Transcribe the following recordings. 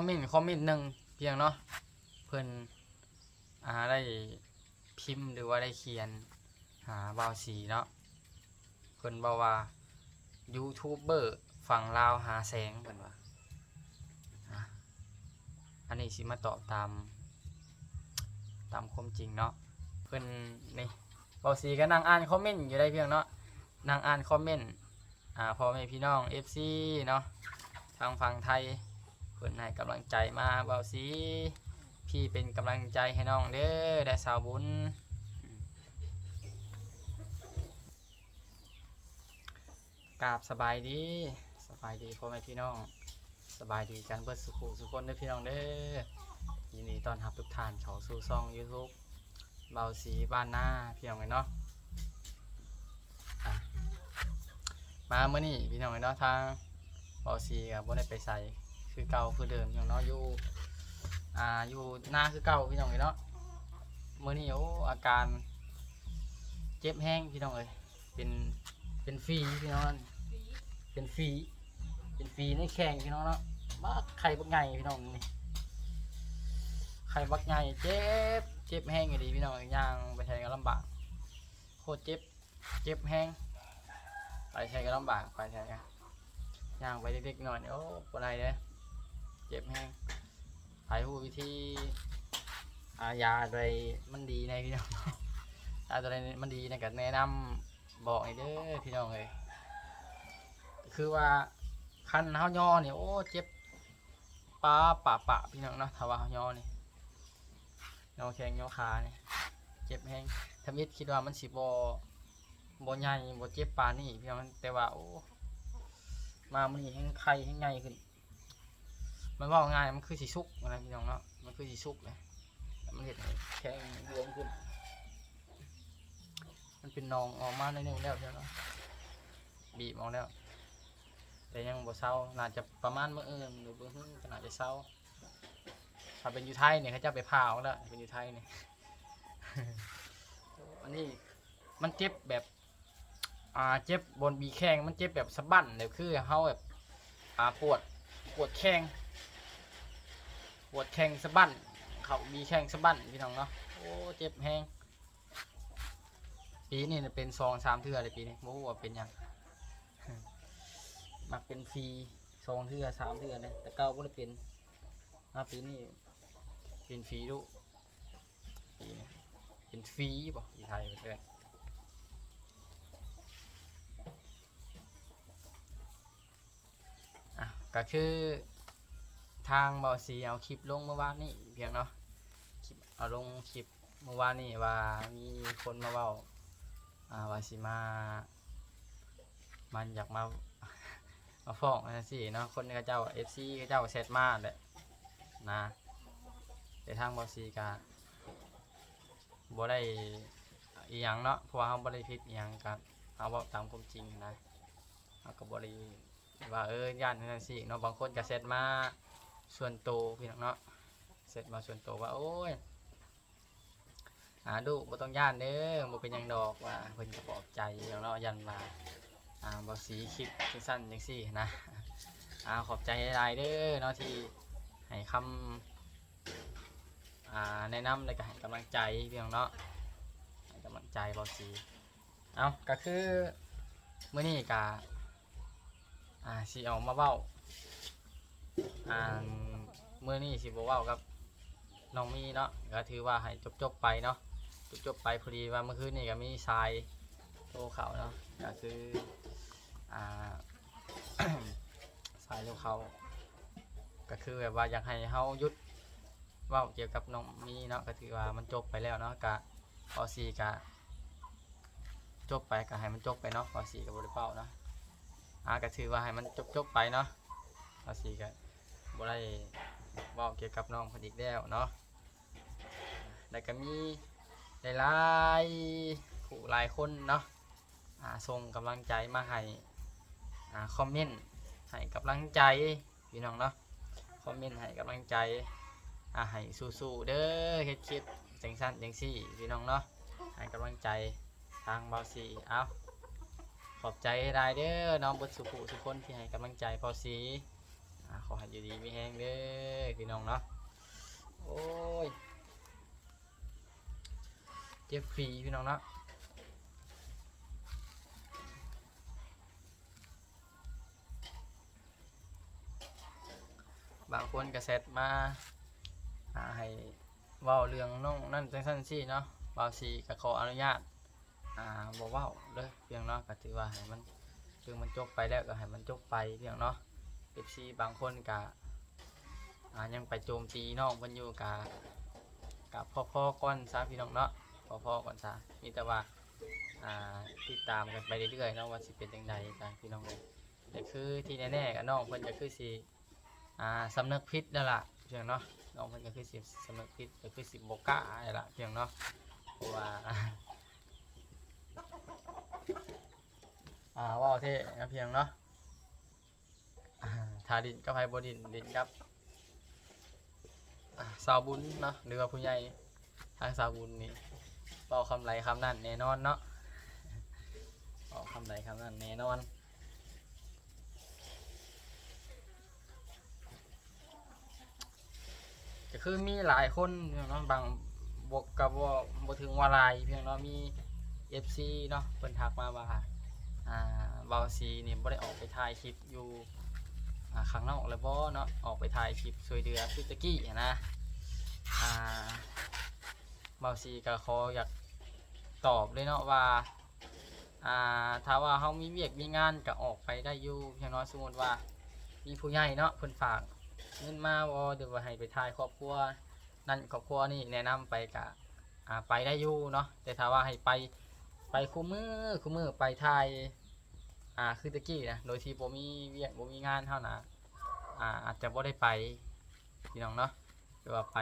คอมเมนต์หนึ่งเพียงเนาะเพิ่นได้พิมพ์หรือว่าได้เขียนหาบ่าวสีเนาะเพิ่นบอกว่ายูทูบเบอร์ฝั่งลาวหาแสงเพิ่นว่าอันนี้สิมาตอบตามความจริงเนาะเพิ่นนี่บ่าวสีก็นั่งอ่านคอมเมนต์อยู่ได้เพียงเนาะนั่งอ่านคอมเมนต์พ่อแม่พี่น้อง FC เนาะทางฝั่งไทยเพิ่นให้กำลังใจมาบ่าวสีพี่เป็นกำลังใจให้น้องเด้อได้สาวบุญกราบสบายดีพ่อแม่พี่น้องสบายดีกันเบิดสุขสุขคนเด้อพี่น้องเด้อยินดีต้อนรับทุกท่านเข้าสู่ช่อง YouTube เบาสีบ้านหน้าพี่น้องเนาะมาเมื่อนี้พี่น้องเนาะทางเบาสีกับบ่ได้ไปใส่คือเก่าคือเดิมพี่น้องเนาะอยู่หน้าคือเก่าพี่น้องเนาะเมื่อนี้โอ้อาการเจ็บแห้งพี่น้องเอ้ยเป็นฟรีพี่น้องเป็นฟรีในแข้งพี่น้องเนาะบ้าไข่บักไงพี่น้องนี่ไข่บักไงเจ็บแห้งอยู่ดีพี่น้องย่างไปใช้ก็ลำบากโคตรเจ็บแห้งไปใช้ก็ลำบากไปใช้กันย่างไปเล็กๆหน่อยโอ้ปวดอะไรเนี่ยเจ็บแห้งถ่ายหูวิธียาอะไรมันดีในพี่น้องยาอะไรมันดีในการแนะนำบอกให้เด้อพี่น้องเลยคือว่าคันเฮาย่อเนี่ยโอ้เจ็บปะพี่น้องเนาะถ้าว่าเฮาย่อนี่ย่อแข้งย่อขาเนี่ยเจ็บแห้งทำอิดคิดว่ามันสิบ่ใหญ่บ่เจ็บปานนี่พี่น้องแต่ว่าโอ้มามันนี่แห้งไข้แห้งใหญ่ขึ้นมันว่าง่ายมันคือสิชุกอะไรพี่น้องเนาะมันคือสิชุกเลยมันเห็นแข้งบวมขึ้นมันเป็นนองออกมาในนึงแล้วใช่ไหมบีบออกแล้วแต่ยังบ่เศร้าน่าจะประมาณมื้ออื่นหรือมื้อนึงก็น่าจะเศร้าถ้าเป็นอยู่ไทยเนี่ยเขาจะไปผ่าออกแล้วเป็นอยู่ไทยเนี่ย อันนี้มันเจ็บแบบเจ็บบนบีแข้งมันเจ็บแบบสะบั้นเลยคือเขาแบบปวดแข้งสะบั้นเขาบีแข้งสะบั้นพี่น้องเนาะโอ้เจ็บแห้งปีนี้เป็น2-3 เทื่อเลยปีนี้โอ้ว่าเป็นยังมักเป็นฟรี2 เทื่อ 3 เทื่อเลยแต่เก่าก็ได้เป็นปีนี้เป็นฟรีดูปีนี้เป็นฟรีป่ะที่ไทยไปเลยก็คือทางเบาสีเอาคลิปลงเมื่อวานนี้เพียงเนาะเอาลงคลิปเมื่อวานนี้ว่ามีคนมาเว้าว่าสิมันอยากมาฟ้องนะสิเนาะคนเขาเจ้า FC เขาเจ้าเซตมาแหละนะแต่ทางเบาสีก็บ่ได้อีหยังเนาะเพราะว่าเขาบ่ได้ผิดอีหยังกันเอาเว้าตามความจริงนะเขาก็บ่ได้ว่าย่านนั่นสิเนาะบางคนก็เซตมาส่วนโตพี่น้องเนาะเซตมาส่วนโตว่าโอ้ยดูบ่ต้องย่านเด้อบ่เป็นหยังดอกว่าเพิ่นก็ปลอบใจเนาะยันว่าบ่สีคลิปสั้นๆจังซี่นะขอบใจหลายๆเด้อเนาะที่ให้คำแนะนำและก็ให้กำลังใจพี่น้องเนาะให้กำลังใจบ่สีก็คือมื้อนี้ก็สิออกมาเว้ามื้อนี้สิบ่เว้ากับน้องมีเนาะก็ถือว่าให้จบไปเนาะจบไปพอดีว่าเมื่อคืนนี้ก็มีทรายโตเขาเนาะก็คือทรายโตเขาก็คือแบบว่าอยากให้เฮาหยุดเว้าเกี่ยวกับน้องมีเนาะก็ถือว่ามันจบไปแล้วเนาะก็ป.4 ก็จบไปก็ให้มันจบไปเนาะป.4 ก็บ่ได้เป้าเนาะก็ถือว่าให้มันจบไปเนาะป.4 ก็บ่ได้เว้าเกี่ยวกับน้องเพิ่นอีกแล้วเนาะแล้วก็มีหลายผู้หลายคนเนาะส่งกำลังใจมาให้คอมเมนต์ให้กำลังใจพี่น้องเนาะคอมเมนต์ให้กำลังใจให้สู้ๆเด้อเฮ็ดคลิปจังซั่นจังซี่พี่น้องเนาะให้กำลังใจทางเบาสีขอบใจหลายเด้อน้องเบิดสุขทุกคนที่ให้กำลังใจเบาสี ขอให้อยู่ดีมีแฮงเด้อพี่น้องเนาะโอ้ยเจ็บฟรีพี่น้องเนาะบางคนก็เซตมาให้เว้าเรื่องน้องนั่นจังซั่นซี่เนาะบ่าวสีก็ขออนุญาตบ่เว้าเด้อเพียงเนาะก็ถือว่าให้มันคือมันจบไปแล้วก็ให้มันจบไปเพียงเนาะ FC บางคนก็ยังไปโจมตีน้องเพิ่นอยู่กับพ่อก่อนซะพี่น้องเนาะพ่อก่อนซะมีแต่ว่าติดตามกันไปเรื่อยๆเนาะว่าสิเป็นจังไดกันพี่น้องเอ้ยแต่คือที่แน่ๆก็น้องเพิ่นก็คือสิสำนึกผิดนั่นล่ะเพียงเนาะน้องเพิ่นก็คือสิสำนึกผิดก็คือสิบ่กล้านั่นล่ะเพียงเนาะเพราะว่าเว้าเท่นะเพียงเนาะถ้าดินกับไผบ่ดินกับสาวบุญเนาะหรือว่าผู้ใหญ่ทางสาวบุญนี่เว้าคำไหลคำนั้นแน่นอนเนาะเว้าคำไหลคำนั้นแน่นอนก็คือมีหลายคนเนาะบางบวกกับบ่ถึงว่าหลายเพียงเนาะมี FC เนาะเพิ่นทักมาว่าเบาซีนี่บ่ได้ออกไปถ่ายคลิปอยู่ข้างนอกเลยบ่เนาะออกไปถ่ายคลิปช่วยเหลือคือตะกี้นะเบาซีก็ขออยากตอบเลยเนาะว่าถ้าว่าเฮามีเวียกมีงานก็ออกไปได้อยู่เพียงน้อยสมมุติว่ามีผู้ใหญ่เนาะเพิ่นฝากเงินมาบ่หรือว่าให้ไปถ่ายครอบครัวนั่นครอบครัวนี่แนะนำไปก็ไปได้อยู่เนาะแต่ถ้าว่าให้ไปคู่มือไปถ่ายคือตะกี้นะโดยที่บ่มีเวียกบ่มีงานเท่านะอาจจะบ่ได้ไปพี่น้องเนาะหรือว่าไ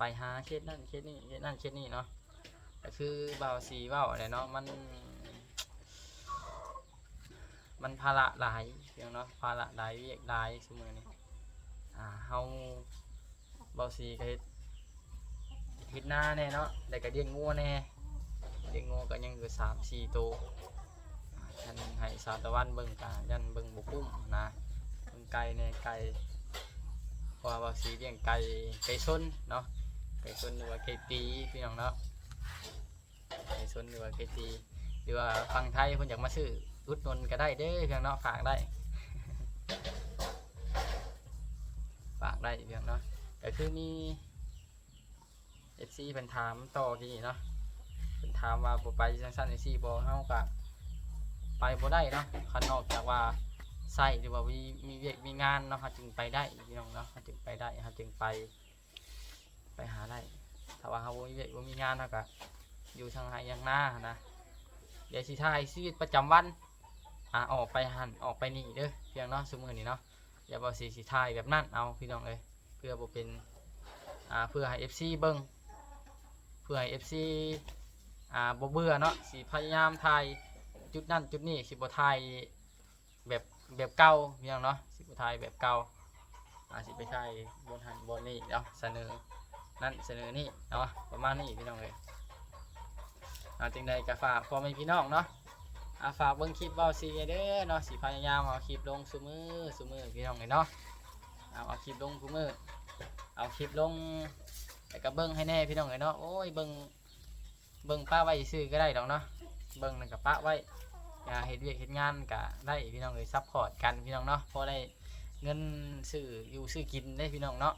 ปหาเคสนั่นเคสนี้เคสนั่นเคสนี้เนาะก็คือบ่าวสีเว้าอะไรเนาะมันภาระหลายพี่น้องเนาะภาระหลายเวียกหลายซุมื้อนี้เฮาบ่าวสีก็เฮ็ดนาแน่เนาะแล้วก็เลี้ยงงัวแน่เลี้ยงงัวก็ยังอยู่3-4 ตัวฉันให้สาวตะวันเบิ่งกะยันเบิ่งบ่คุ้มนะเบิ่งไก่แน่ไก่เพราะว่าสีเลี้ยงไก่ชนเนาะไก่ชนหรือว่าไก่ตีพี่น้องเนาะไก่ชนหรือว่าไก่ตีหรือว่าฝั่งไทยเพิ่นอยากมาซื้ออุดหนุนก็ได้เด้อพี่น้องเนาะฝากได้ ฝากได้พี่น้องเนาะก็คือมี FC เพิ่นถามต่อกี้เนาะเพิ่นถามว่าบ่ไปจังซั่นจังซี่บ่เฮาก็ไปบ่ได้เนาะคันนอกจากว่าใส่หรือว่ามีเวียกมีงานเนาะเขาจึงไปได้พี่น้องเนาะเขาจึงไปได้เขาจึงไปหาได้ถ้าว่าเขาบ่มีเวียกบ่มีงานเขาก็อยู่ทางไห้ยังหน้านะเดี๋ยวสิถ่ายชีวิตประจำวันออกไปหันออกไปนี่เด้อพี่น้องเนาะซุมื้อนี้เนาะอย่าบ่สิถ่ายแบบนั้นเอาพี่น้องเอ้ยเพื่อบ่เป็นเพื่อให้ FC เบิ่งเพื่อให้ FC บ่เบื่อเนาะสิพยายามถ่ายจุดนั่นจุดนี้สิบ่ถ่ายแบบเก่าพี่น้องเนาะสิบ่ถ่ายแบบเก่าสิไปถ่ายบนหันบนนี้เนาะเสนอนั่นเสนอนี่เนาะประมาณนี้พี่น้องเอ้ยจังใดก็ฝากพ่อแม่พี่น้องเนาะฝากเบิ่งคลิปเว้าสิเด้อเนาะสิพยายามเอาคลิปลงซุมื้อพี่น้องเอ้ยเนาะเอาคลิปลงซุมื้อเอาคลิปลงแต่ก็เบิ่งให้แน่พี่น้องเอ้ยเนาะโอ้ยเบิ่งป้าไว้ซื้อก็ได้ดอกเนาะเบิ่งนั่นก็ปะไว้เฮ็ดเวียกเฮ็ดงานก็ได้พี่น้องเอ้ยซัพพอร์ตกันพี่น้องเนาะพอได้เงินซื้ออยู่ซื้อกินได้พี่น้องเนาะ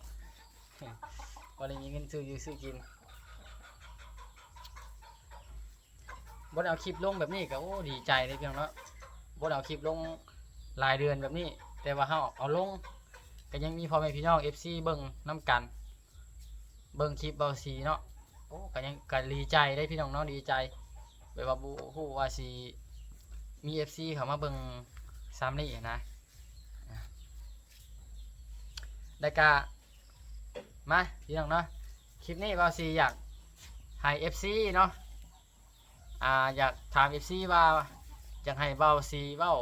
พอได้มีเงินซื้ออยู่ซื้อกินบ่ได้เอาคลิปลงแบบนี้ก็โอ้ดีใจเลยพี่น้องเนาะบ่ได้เอาคลิปลงรายเดือนแบบนี้แต่ว่าเฮาเอาลงก็ยังมีพ่อแม่พี่น้อง FC เบิ่งนํกันเบิ่งคลิปเบาสีเนาะโอ้ก็ยังก็ดีใจได้พี่น้องเนาะดีใจแบบว่าบ่ฮู้ว่าสิมี FC เข้ามาเบิ่งซ้ำนี่นะแล้วก็มาพี่น้องเนาะคลิปนี้เบาสีอยากให้ FC เนาะอยากถาม FC ว่าอยากให้เบาสีเว้า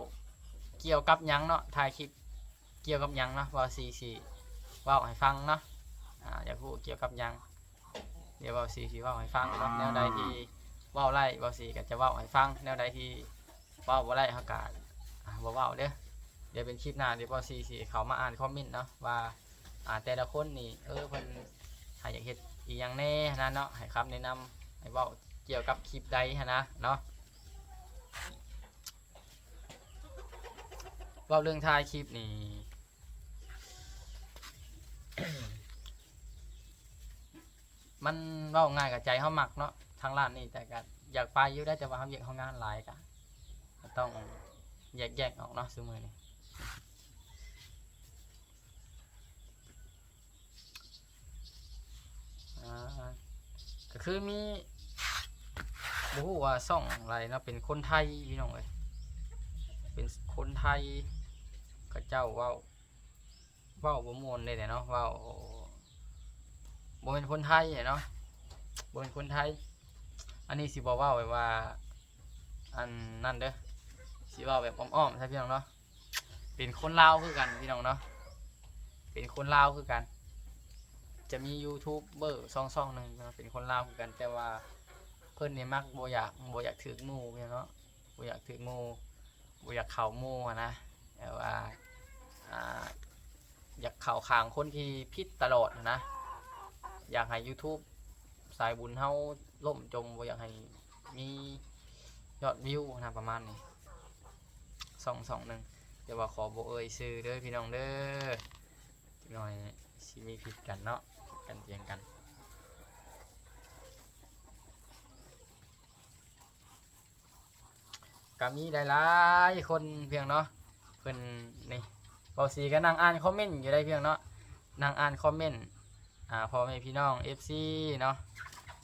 เกี่ยวกับหยังเนาะถ่ายคลิปเกี่ยวกับหยังเนาะเบาสีสิเว้าให้ฟังเนาะอยากรู้เกี่ยวกับหยังเดี๋ยวเบาสีสิเว้าให้ฟังเนาะแนวใดที่เว้าไล่เบาสีก็จะเว้าให้ฟังแนวใดที่เว้าบ่ไล่เฮาก็บ่เว้าเด้อ เดี๋ยวเป็นคลิปหน้าเดี๋ยวบอซีสิเขามาอ่านคอมเมนต์เนาะว่าแต่ละคนนี่เพิ่นให้อยากเฮ็ดอีหยังแน่นะเนาะให้คำแนะนำให้เว้าเกี่ยวกับคลิปใดนะเนาะเว้าเรื่องถ่ายคลิปนี่ มันเว้าง่ายกับใจเฮามักเนาะทางร้านนี่แต่ก็อยากไปอยู่ได้แต่ว่าเฮาอยากเฮางานหลายก็ต้องแยกออกเนาะซุมื้อนี้ก็คือมีบ่ฮู้ว่าช่องอะไรเนาะเป็นคนไทยพี่น้องเอ้ยเป็นคนไทยเขาเจ้าเว้าบ่ม่วนได้เนาะเว้าบ่เป็นคนไทยเนาะบ่เป็นคนไทยอันนี้สิบ่เว้าไว้ว่าอันนั่นเด้อสิเว้าแบบอ้อมๆใช่พี่น้องเนาะเป็นคนลาวคือกันพี่น้องเนาะเป็นคนลาวคือกันจะมียูทูบเบอร์ช่องหนึ่งเป็นคนลาวคือกันแต่ว่าเพิ่นนี่มักบ่อยากถึกหมู่พี่น้องเนาะบ่อยากถึกหมู่บ่อยากเข้าหมู่นะแต่ว่าอยากเข้าข้างคนที่ผิดตลอดนะอยากให้ YouTube สายบุญเฮาล่มจมบ่อยากให้มียอดวิวนะประมาณนี้ช่องหนึ่งเดี๋ยวว่าขอบ่เอ่ยชื่อเด้อพี่น้องเด้อจักหน่อยสิมีผิดกันเนาะกันเถียงกันก็มีหลายๆคนเพียงเนาะเพิ่นนี่เบาสีก็นั่งอ่านคอมเมนต์อยู่ได้เพียงเนาะนั่งอ่านคอมเมนต์พ่อแม่พี่น้อง FC เนาะ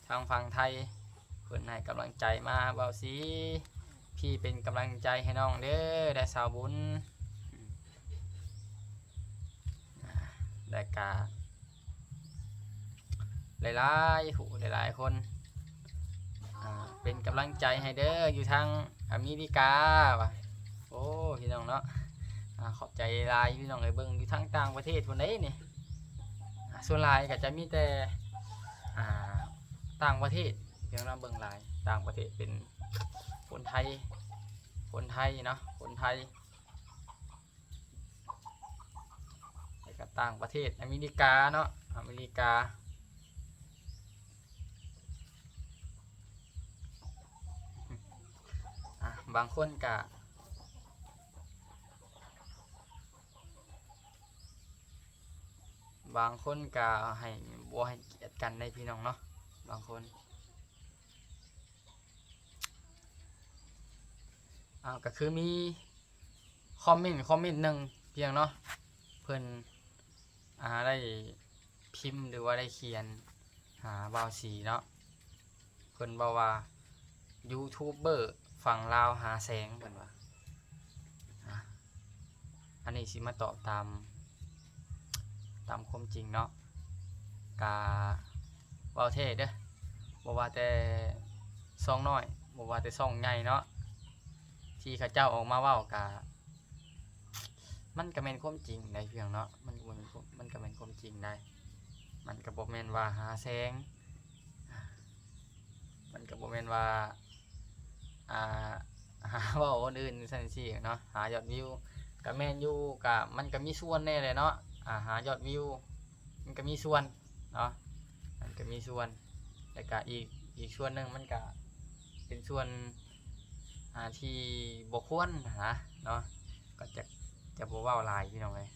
ทางฝั่งไทยเพิ่นให้กำลังใจมาเบาสีพี่เป็นกำลังใจให้น้องเด้อได้สาวบุญได้กาหลายๆคนเป็นกำลังใจให้เด้ออยู่ทางอเมริกาว่ะโอ้พี่น้องเนาะขอบใจหลายพี่น้องเอ้ยเบิ่งอยู่ทางต่างประเทศพุ่นเด้นี่ส่วนหลายก็จะมีแต่ต่างประเทศเพียงเราเบิ่งหลายต่างประเทศเป็นคนไทยเนาะคนไทยแล้วก็ต่างประเทศอเมริกาเนาะอเมริกาบางคนก็ให้บ่ให้เกียรติกันได้พี่น้องเนาะบางคนก็คือมีคอมเมนต์หนึ่งเพียงเนาะเพิ่นได้พิมพ์หรือว่าได้เขียนหาบ่าวสีเนาะเพิ่นบอกว่ายูทูบเบอร์ฝั่งลาวหาแสงเพิ่นว่าอันนี้สิมาตอบตามความจริงเนาะกาเว้าเท่เด้อบ่ว่าแต่ซ่องน้อยบ่ว่าแต่ซ่องใหญ่เนาะที่เขาเจ้าออกมาเว้ากะมันก็แม่นความจริงได้เพียงเนาะมันก็แม่นความจริงได้มันก็บ่แม่นว่าหาแสงมันก็บ่แม่นว่าหาเว้าคนอื่นซั่นซี่เนาะหายอดวิวก็แม่นอยู่ก็มันก็มีส่วนแน่เลยเนาะหายอดวิวมันก็มีส่วนเนาะมันก็มีส่วนแต่ก็อีกส่วนหนึ่งมันก็เป็นส่วนที่บ่ควรนะเนาะก็จะบ่เว้าหลายพี่น้องเอ้ย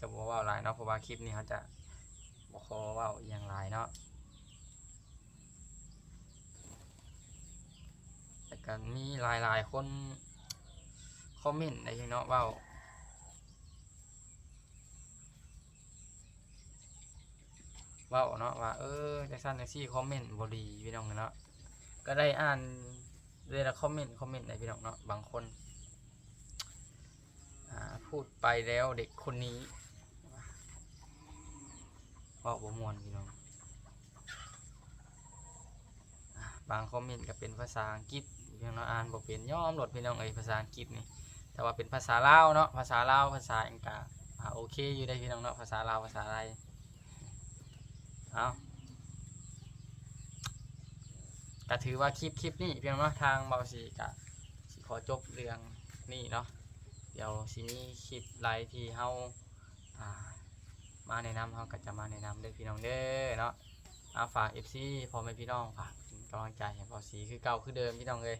ก็บ่เว้าหลายเนาะเพราะว่าคลิปนี้เขาจะบ่ขอเว้าอีหยังหลายเนาะแต่ก็มีหลายคนคอมเมนต์ได้เนาะเว้าเนาะว่าจังซั่นจังซี่คอมเมนต์บ่ดีพี่น้องเนาะก็ได้อ่านเลยละคอมเมนต์ได้พี่น้องเนาะบางคนพูดไปแล้วเด็กคนนี้เว้าบ่ม่วนพี่น้องบางคอมเมนต์ก็เป็นภาษาอังกฤษพี่น้องอ่านบ่เป็นยอมโหลดพี่น้องภาษาอังกฤษนี่แต่ว่าเป็นภาษาลาวเนาะภาษาลาวภาษาอังกฤษโอเคอยู่ได้พี่น้องเนาะภาษาลาวภาษาไทยก็ถือว่าคลิปนี้เพียงเนาะทางเบาสีก็สิขอ อจบเรื่องนี้เนาะเดี๋ยวสิมีคลิปไลฟ์ที่เฮาอ่ามาแนะนำเฮาก็จะมาแนะนำเด้อพี่น้องเด้อเนาะเอาฝาก FC พ่อแม่พี่น้องฝากเป็นกำลังใจให้บอสีคือเก่าคือเดิมพี่น้องเลย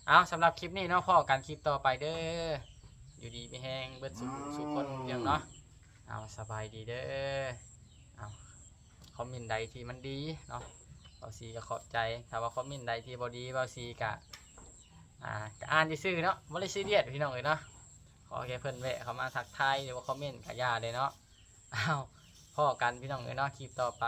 เอาสำหรับคลิปนี้เนาะพ่อกันคลิปต่อไปเด้ออยู่ดีไม่แห้งเบิดสุขคนเพียงเนาะเอาสบายดีเด้อเอาคอมเมนต์ใดที่มันดีเนาะบอสีก็ขอบใจถ้าว่าคอมเมนต์ใดที่บอดีบอสีก็ก็อ่านซื่อๆเนาะบ่ได้ซีเรียสพี่น้องเลยเนาะขอแค่เพิ่นแวะเข้ามาทักทายหรือว่าคอมเมนต์ก็อย่าเลยเนาะเอาพ่อกันพี่น้องเลยเนาะคลิปต่อไป